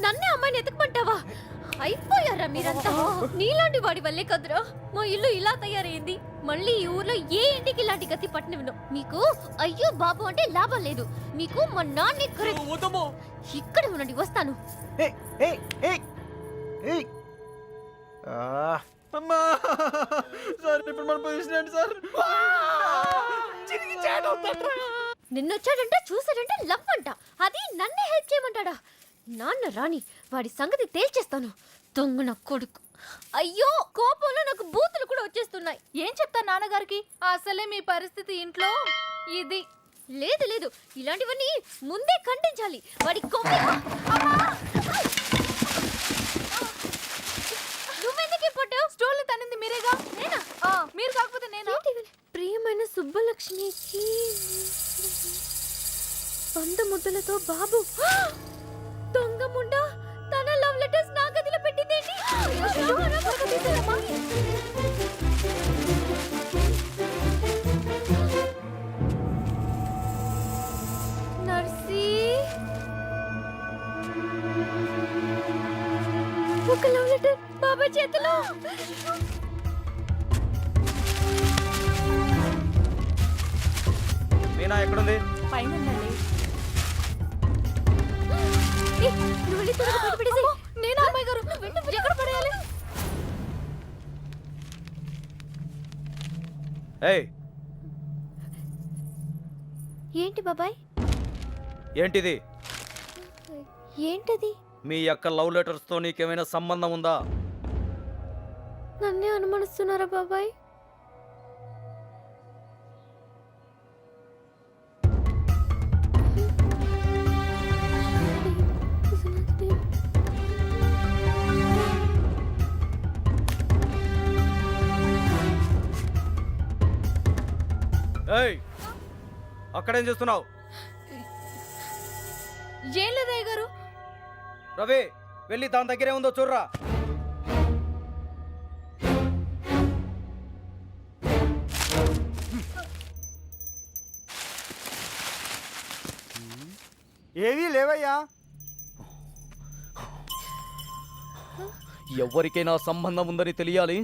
నన్నే అమ్మాయిని ఎతకమంటావా? అయిపోయారా మీరంతా? నీలాంటి వాడి వల్లే కదురా మా ఇల్లు ఇలా తయారైంది. మళ్ళీ ఈ ఊర్లో ఏ ఇంటికి ఇలాంటి గతి పట్టినవిను. మీకు అయ్యో బాబు అంటే లాభం లేదు. మీకు మా నాన్న ఇక్కడ ఉండండి, వస్తాను. అమ్మా సార్, ఇప్పుడు మన పొజిషన్ ఏంటి సార్? నిన్నొచ్చాడంట, చూసాడంట, లవ్ అంట. అది నన్నే హెల్ప్ చేయమంటాడా? నాన్న రాని వాడి సంగతి తేల్చేస్తాను. దొంగ నా కొడుకు. అయ్యో కోపంలో నాకు బూతులు కూడా వచ్చేస్తున్నాయి. ఏం చెప్తా నాన్నగారికి? అసలే మీ పరిస్థితి ఇంట్లో ఇది. లేదు లేదు, ఇలాంటివన్నీ ముందే ఖండించాలి. వాడి కొమ్మి. నువ్వెందుకు పడ్డావు? స్టోర్లు తనింది మీరేగా. నేనా? మీరు కాకపోతే నేను. ప్రియమైన సుబ్బలక్ష్మికి 100 ముద్దలతో బాబు. దొంగ ముండ తన లవ్ లెటర్స్ నా గదిలో పెట్టిందేంటి? నర్సీ, ఒక లవ్ లెటర్ బాబా చేతిలో. మీనా ఎక్కడుంది? పైన ఉందండి. నేను అమ్మాయి గారు ఎక్కడ పడేయాలి? ఏయ్, ఏంటి బాబాయ్? ఏంటిది? ఏంటది? మీ యొక్క లవ్ లెటర్స్ తో నీకేమైనా సంబంధం ఉందా? నన్నే అనుమానిస్తున్నారా బాబాయ్? ఏయ్, అక్కడేం చేస్తున్నావు? ఏం లేదయ్య గారు. రవి, వెళ్ళి దాని దగ్గరే ఉందో చూడరా. ఏవీ లేవయ్యా. ఎవరికైనా సంబంధం ఉందని తెలియాలి.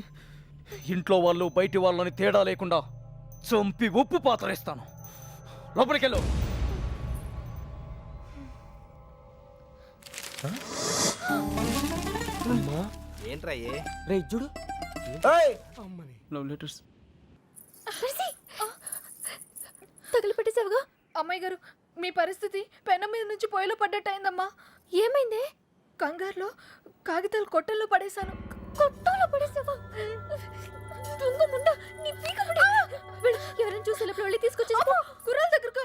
ఇంట్లో వాళ్ళు బయటి వాళ్ళని తేడా లేకుండా చంపి ఉప్పు పాతరేస్తాను. లోపలికెళ్ళు. ఏంట్రా రే చూడు, లవ్ లెటర్స్. తగిలి పెట్టేసావుగా. అమ్మాయి గారు, మీ పరిస్థితి పెనం మీద నుంచి పొయ్యిలో పడ్డట్టయిందమ్మా. ఏమైందే? కంగారులో కాగితాలు కొట్టల్లో పడేశాను. కొట్టంలో పడేసావా? దొంగ ముండ, నీ పీక ఎవరైనా చూసి వెళ్ళి తీసుకొచ్చి కుర్రాల దగ్గరగా.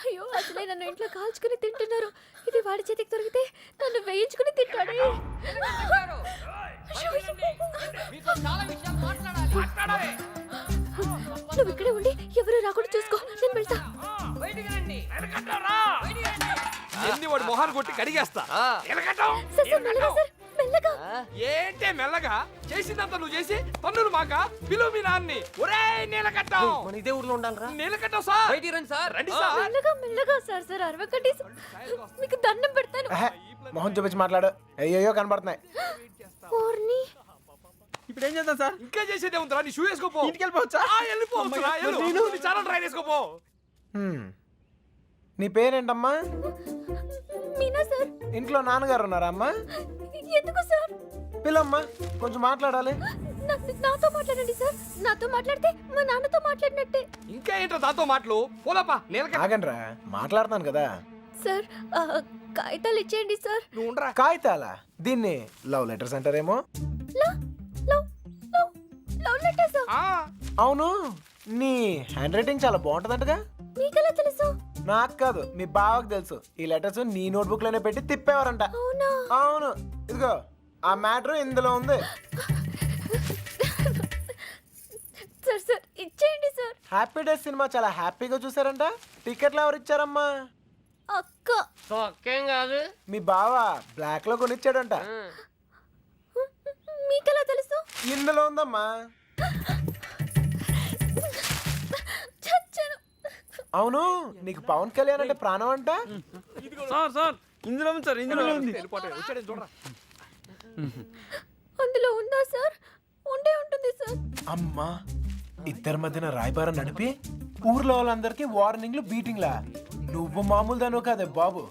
అయ్యో, అసలే నన్ను ఇంట్లో కాల్చుకుని తింటున్నారు. ఇది వాడి చేతికి దొరికితే నన్ను వేయించుకుని తింటాడే. నువ్వు ఇక్కడే ఉండి ఎవరు రాకుండా చూసుకో, నేను వెళ్తా. వాడు మొహాలు కొట్టి కడిగేస్తా. మెల్లగా. ఏంటే మెల్లగా? చేసిందంతా నువ్వు చేసి పన్నులు మాక పిలువు మీ నాన్ని. ఒరే నీలకట్టం, మన ఇదే ఊర్లో ఉండాలరా. నీలకట్టం సార్, బయటికి రండి సార్. రండి సార్. మెల్లగా మెల్లగా సార్. సార్ అరవకండి, మీకు దండం పెడతాను. మొహం చూపించి మాట్లాడు. అయ్యో కనబడుతున్నాయి. ఇప్పుడు ఏం చేద్దాం సార్? ఇంకా చేసేదే ఉందిరా. నీ షూ వేసుకోపో. ఇంటికి వెళ్ళిపోవచ్చా? వెళ్ళిపోవచ్చురా. చాలా ట్రై చేసుకోపో. నీ పేరేంటమ్మా? మీనా సార్. ఇంట్లో నాన్నగారు ఉన్నారా అమ్మా? ఎందుకు సార్? పిల్లమ్మా, కొంచెం మాట్లాడాలి. నాతో మాట్లాడండి సార్. నాతో మాట్లాడితే మా నాన్నతో మాట్లాడినట్టే. ఇంకా ఏంటో దాంతో మాటలు? పోలాపా. నీలకట్ట ఆగండ్రా, మాట్లాడుతున్నాను కదా. సార్ కాగితాలు ఇచ్చేయండి సార్. నువ్వు ఉండరా. కాగితాలా? దీన్ని లవ్ లెటర్స్ అంటారేమో. Love letters? అవును, నీ హ్యాండ్ రైటింగ్ చాలా బాగుంటదంటగా. మీకెలా తెలుసు? నాకు కాదు, మీ బావకు తెలుసు. ఈ లెటర్స్ నీ నోట్బుక్ లోనే పెట్టి తిప్పేవారంట. అవునా? అవును, ఇదిగో ఆ మ్యాటర్ ఇందులో ఉంది. సార్ సార్ ఇచ్చేయండి సార్. హ్యాపీ డేస్ సినిమా చాలా హ్యాపీగా చూసారంట. టికెట్లు ఎవరు ఇచ్చారమ్మా? అక్క. సొక్కేం కాదు, మీ బావ బ్లాక్ లో కొనిచ్చాడంట. మీకెలా తెలుసు? ఇందులో ఉందమ్మా. చచ్చాను. అవును, నీకు పవన్ కళ్యాణ్ అంటే ప్రాణం అంట. సార్ సార్ ఇందులో ఉంది సార్, ఇందులో ఉంది. వెళ్ళిపోతాడు వచ్చాడని చూడరా. అందులో ఉందా సార్? ఉండే ఉంటుంది సార్. అమ్మా, ఇద్దరి మధ్యన రాయబారం నడిపి ఊర్లో వాళ్ళందరికీ వార్నింగ్లు బీటింగ్లా. నువ్వు మామూలు దాను కాదే బాబు.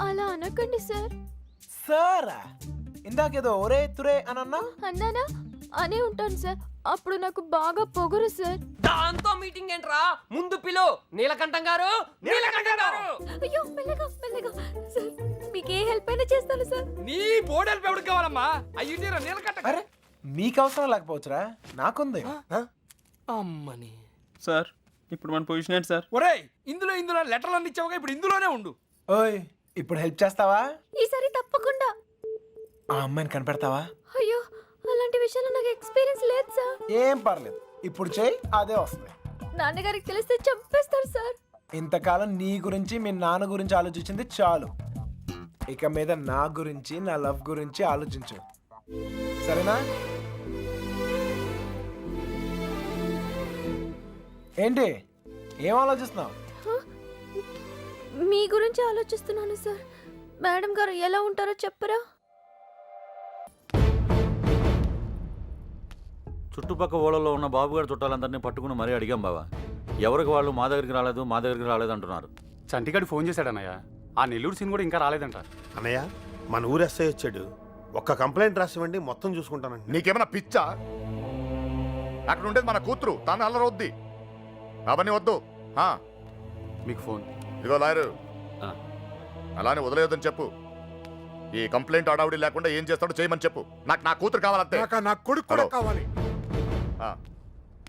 అలా అనకండి సార్. సారా ఇందాకేదో ఒరే తురే అని అన్నా. అన్నానా? అనే ఉంటాను సార్. అప్పుడు నాకు బాగా పొగరు సార్. దాంతో మీటింగ్ ఏంట్రా? ముందు పిలు నీలకంఠం గారు, నీలకంఠం గారు. అయ్యో మెల్లగా మెల్లగా సార్. మీకు ఏ హెల్ప్ అయినా చేస్తాను సార్. నీ బోర్డు వెళ్ళి ఎవరికి కావాలమ్మా? అయ్యి తీరా నీలకట్ట. అరే మీకు అవసరం లేకపోవచ్చురా, నాకుంది. అమ్మని సార్ ఇప్పుడు మన పొజిషన్ ఏంటి సార్? ఒరేయ్, ఇందులో లెటర్లు అన్ని ఇచ్చావుగా, ఇప్పుడు ఇందులోనే ఉండు. ఓయ్, ఇప్పుడు హెల్ప్ చేస్తావా? ఈసారి తప్పకుండా. ఆ అమ్మాయిని కనిపెడతావా? అయ్యో అలాంటి విషయాలు నాకు ఎక్స్పీరియన్స్ లేదు సార్. ఏం పర్లేదు, ఇప్పుడు చేయి, అదే వస్తుంది. నాన్నగారికి తెలిస్తే చంపేస్తారు సార్. ఇంతకాలం నీ గురించి మీ నాన్న గురించి ఆలోచించింది చాలు. ఇక మీద నా గురించి, నా లవ్ గురించి ఆలోచించు, సరేనా? ఏంటి ఏం ఆలోచిస్తున్నావు? మీ గురించి ఆలోచిస్తున్నాను సార్. మేడం గారు ఎలా ఉంటారో చెప్పరా? చుట్టుపక్క ఊళ్ళలో ఉన్న బాబుగారి చుట్టాలందరినీ పట్టుకుని మరీ అడిగాం బావా. ఎవరికి వాళ్ళు మా దగ్గరికి రాలేదు అంటున్నారు. చంటిగాడు ఫోన్ చేశాడన్నయ్య. ఆ నెల్లూరు సీన్ కూడా ఇంకా రాలేదంట. అన్నయ్య, మన ఊరు ఎస్ఐ వచ్చాడు. ఒక్క కంప్లైంట్ రాసివ్వండి, మొత్తం చూసుకుంటానండి. నీకేమైనా పిచ్చా? అక్కడ ఉండేది మన కూతురు, తాను అల్లరొద్ది. అవన్నీ వద్దు. మీకు ఫోన్. ఇదిగో లాయరు, ఆ. అలానే వదిలేయొద్దని చెప్పు. ఈ కంప్లైంట్ ఆడావిడి లేకుండా ఏం చేస్తాడో చేయమని చెప్పు. నాకు నా కూతురు కావాలంతే. నా కొడుకు కూడా హలో. కావాలి. ఆ,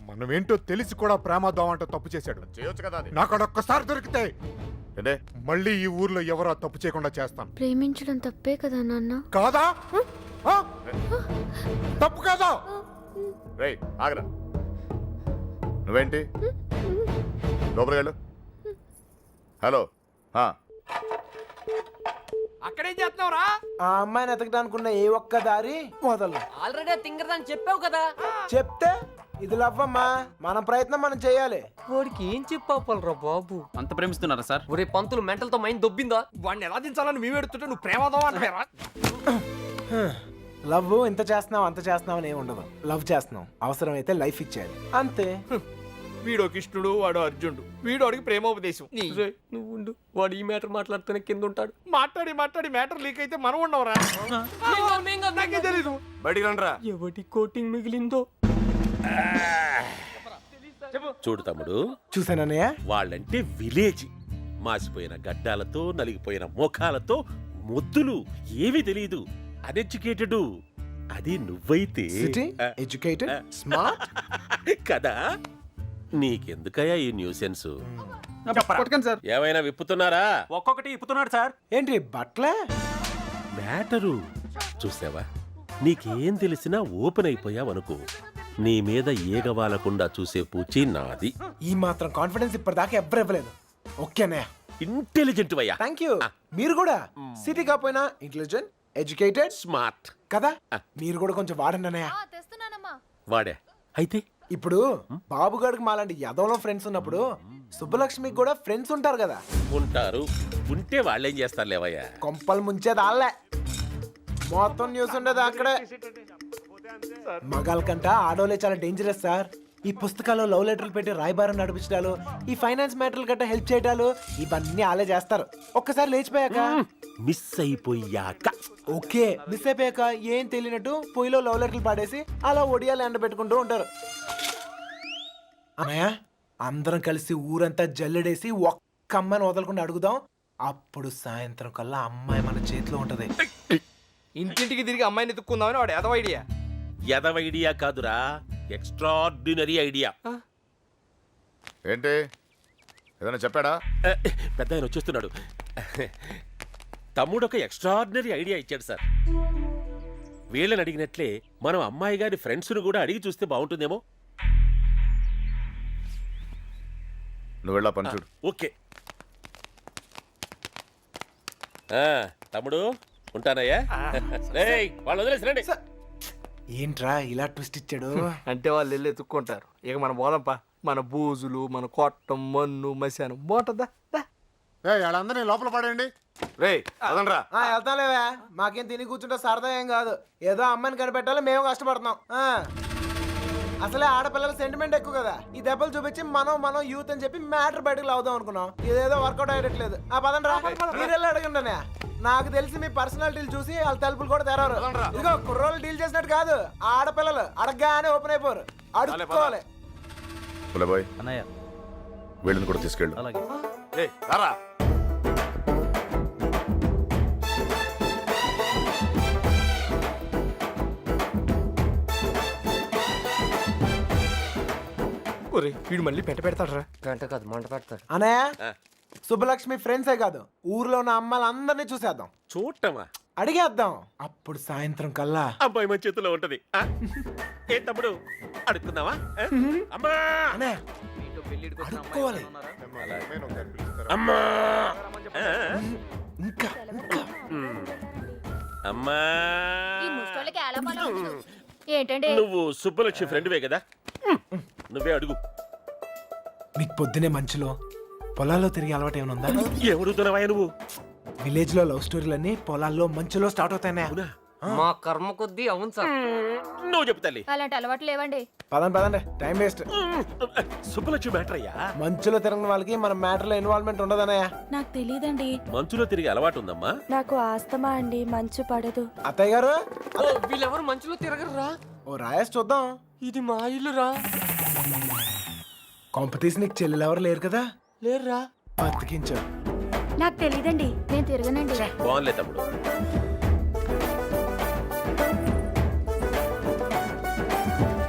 మనమేంటో తెలిసి కూడా ప్రేమద్దాం అంటూ తప్పు చేశాడు. చేయొచ్చు కదా అది. నాకు అడొక్కసారి దొరికితే ఏంటే? మళ్ళీ ఈ ఊర్లో ఎవరో తప్పు చేయకుండా చేస్తాను. ప్రేమించడం తప్పే కదా నాన్న. కాదా? ఆ? తప్పు కాదా? రేయ్ ఆగరా. నువ్వేంటి లోపలికి వెళ్ళు. హలో. అక్కడేం చేస్తున్నావురా? ఆ అమ్మాయిని ఎతకడానుకున్న ఏ ఒక్క దారి వదలను. ఆల్రెడీ తింగరదని చెప్పావు కదా. చెప్తే ఇది లవ్వమ్మా, మన ప్రయత్నం మనం చేయాలి. వాడికి ఏం చెప్పాలరా బాబు? అంత ప్రేమిస్తున్నారా సార్? ఒరే పంతులు మెంటల్ తో మైండ్ దొబ్బిందా? వాడిని ఎలా దించాలని మేము ఎడుతుంటే నువ్వు ప్రేమదావా అంటారా? లవ్ ఇంత చేస్తున్నావు అంత చేస్తున్నావు అని ఏమి ఉండదు. లవ్ చేస్తున్నావు, అవసరమైతే లైఫ్ ఇచ్చేయాలి, అంతే. వీడో కృష్ణుడు, వాడు అర్జునుడు, వీడు వాడికి ప్రేమోపదేశం. రేయ్, నువ్వు ఉండు. వాడు ఈ మ్యాటర్ మాట్లాడుతూనే కింద ఉంటాడు. మాట్లాడి మ్యాటర్ లీక్ అయితే మనం ఉండవరా? నాకే తెలీదు. బయటికి రండిరా. ఎవటి కోటింగ్ మిగిలిందో. చూడు తమ్ముడు, చూసానన్నయ్య. వాళ్ళంటే విలేజ్. మాసిపోయిన గడ్డాలతో నలిగిపోయిన ముఖాలతో ముద్దులు, ఏమీ తెలియదు. అన్ఎడ్యుకేటెడ్. అది నువ్వైతే సిటీ ఎడ్యుకేటెడ్ స్మార్ట్ కదా. నీకెందుకయ్యా ఈ న్యూసెన్స్? కొట్టకండి సార్. ఏమైనా విప్పుతున్నారా? ఒక్కొక్కటి ఇప్పుతున్నాడు సార్. ఏంటి బట్లే? మ్యాటరు చూసావా? నీకేం తెలిసినా ఓపెన్ అయిపోయావనుకో, నీ మీద ఏగవాలకుండా చూసే పూచి నాది. ఈ మాత్రం కాన్ఫిడెన్స్ ఇప్పటిదాకా ఎవ్వరు ఇవ్వలేదు. ఓకేనా? ఇంటెలిజెంట్ వయ్యా. Thank you. మీరు కూడా సిటీ కాకపోయినా ఇంటెలిజెంట్ ఎడ్యుకేటెడ్ స్మార్ట్ కదా. మీరు కూడా కొంచెం వాడండి అన్నయ్య. తెస్తున్నానమ్మా. వాడే. అయితే ఇప్పుడు బాబుగాడికి మాలాంటి యదవలో ఫ్రెండ్స్ ఉన్నప్పుడు సుబ్బలక్ష్మికి కూడా ఫ్రెండ్స్ ఉంటారు కదా. ఉంటారు. ఉంటే వాళ్ళేం చేస్తారు లేవయ్యా. కొంపలు ముంచేది వాళ్ళే. మొత్తం న్యూస్ ఉండేది అక్కడే. మగాళ్ళ కంట ఆడోలే చాలా డేంజరస్ సార్. ఈ పుస్తకాల్లో లవ్ లెటర్లు పెట్టి రాయబారం నడిపించడాలు, ఈ ఫైనాన్స్ మ్యాటర్లు గట్రా హెల్ప్ చేయటాలు, ఇవన్నీ వాళ్ళే చేస్తారు. ఒక్కసారి లేచిపోయాక మిస్ అయిపోయాక. ఓకే, మిస్ అయిపోయాక ఏం తెలియనట్టు పొయ్యిలో లవ్ లెటర్లు పాడేసి అలా ఒడియాలు ఎండ పెట్టుకుంటూ ఉంటారు. అన్నయ్య, అందరం కలిసి ఊరంతా జల్లెడేసి ఒక్క అమ్మాయిని వదలకుండా అడుగుదాం. అప్పుడు సాయంత్రం కల్లా అమ్మాయి మన చేతిలో ఉంటది. ఇంటింటికి తిరిగి అమ్మాయిని ఎత్తుక్కుందామని వాడు ఎదవ ఐడియా. ఎదవ ఐడియా కాదురా, ఎక్స్ట్రాడినరీ ఐడియా. ఏంటి ఏదైనా చెప్పాడా? పెద్ద ఆయన వచ్చేస్తున్నాడు. తమ్ముడు ఒక ఎక్స్ట్రాడినరీ ఐడియా ఇచ్చాడు సార్. వీళ్ళని అడిగినట్లే మనం అమ్మాయి గారి ఫ్రెండ్స్ను కూడా అడిగి చూస్తే బాగుంటుందేమో. నువ్వు వెళ్ళా పని చూడు. ఓకే తమ్ముడు, ఉంటానయ్యా. వాళ్ళు వదిలేసిరండి. ఏంట్రా ఇలా ట్విస్ట్ ఇచ్చాడు? అంటే వాళ్ళు వెళ్ళి ఎత్తుక్కుంటారు. ఇక మన బోదంపా, మన బూజులు, మన కొట్టం, మన్ను, మశానం బాగుంటుందా? వాళ్ళందరినీ లోపల పడేయండి. రే అదనరా వెళ్తాంలేవే, మాకేం తిని కూర్చుంటే సరదా ఏం కాదు. ఏదో అమ్మాయిని కనిపెట్టాలి, మేము కష్టపడుతున్నాం. అసలే ఆడపిల్లల సెంటిమెంట్ ఎక్కువ కదా. ఈ దెబ్బలు చూపించి మనం యూత్ అని చెప్పి మ్యాటర్ బయటకు లావుదాం అనుకున్నాం. ఇదేదో వర్కౌట్ అయ్యట్లేదు. పదండ్రా, మీరెళ్ళి అడగండి. నాకు తెలిసి మీ పర్సనాలిటీలు చూసి వాళ్ళ తలుపులు కూడా తెరవరు. ఇదిగో కుర్రోళ్ళు డీల్ చేసినట్టు కాదు, ఆడపిల్లలు అడగగానే ఓపెన్ అయిపోరు. అడుక్కోవాలి. పులబాయ్ అన్నయ్య వీళ్ళని కూడా తీసుకెళ్ళు. అలాగే. రారా ఒరే వీడు మళ్ళీ పెడతాడ్రా. గంట కాదు మంట పెడతాడు. అనయ్య, శుభలక్ష్మి ఫ్రెండ్సే కాదు, ఊర్లో ఉన్న అమ్మాయిలందరినీ చూసేద్దాం, చూడటమా? అడిగేద్దాం. అప్పుడు సాయంత్రం కల్లా అబ్బాయి మన చేతిలో ఉంటది. ఏ తమ్ముడు అడుగుతున్నావా? అమ్మా అనే అడుక్కోవాలి. అమ్మా ఇంకా అమ్మా ఈ ముష్టోళ్ళకి ఎలా పని ఉండదు. ఏంటండి నువ్వు సుబ్బలక్ష్మి ఫ్రెండ్వే కదా, నువ్వే అడుగు. మీకు పొద్దునే మంచులో పొలాల్లో తిరిగి అలవాటు ఏమైనా ఉందా? ఎవడుతున్నావా నువ్వు? విలేజ్ లో లవ్ స్టోరీలన్నీ పొలాల్లో మంచులో స్టార్ట్ అవుతాయి. మా కర్మ కొద్దీ అవును సార్. నువ్వు చెప్పు తల్లి. అలాంటి అలవాటు లేవండి. పదండి, టైం వేస్ట్. సుబ్బలక్ష్మి మ్యాటర్ అయ్యా. మంచులో తిరిగిన వాళ్ళకి మన మ్యాటర్ లో ఇన్వాల్వ్మెంట్ ఉండదన్నయ్య. నాకు తెలియదండి. మంచులో తిరిగి అలవాటు ఉందమ్మా. నాకు ఆస్తమా అండి, మంచు పడదు. అత్తయ్య గారు, వీళ్ళెవరు మంచులో తిరగరురా. ఓ రాయేసి చూద్దాం. ఇది మా ఇల్లురా. కాంపిటీషన్ నీకు చెల్లెలు ఎవరు లేరు కదా? లేరురా. బతికించు. నాకు తెలియదండి. నేను తిరగనండి. బాగుంలే తమ్ముడు.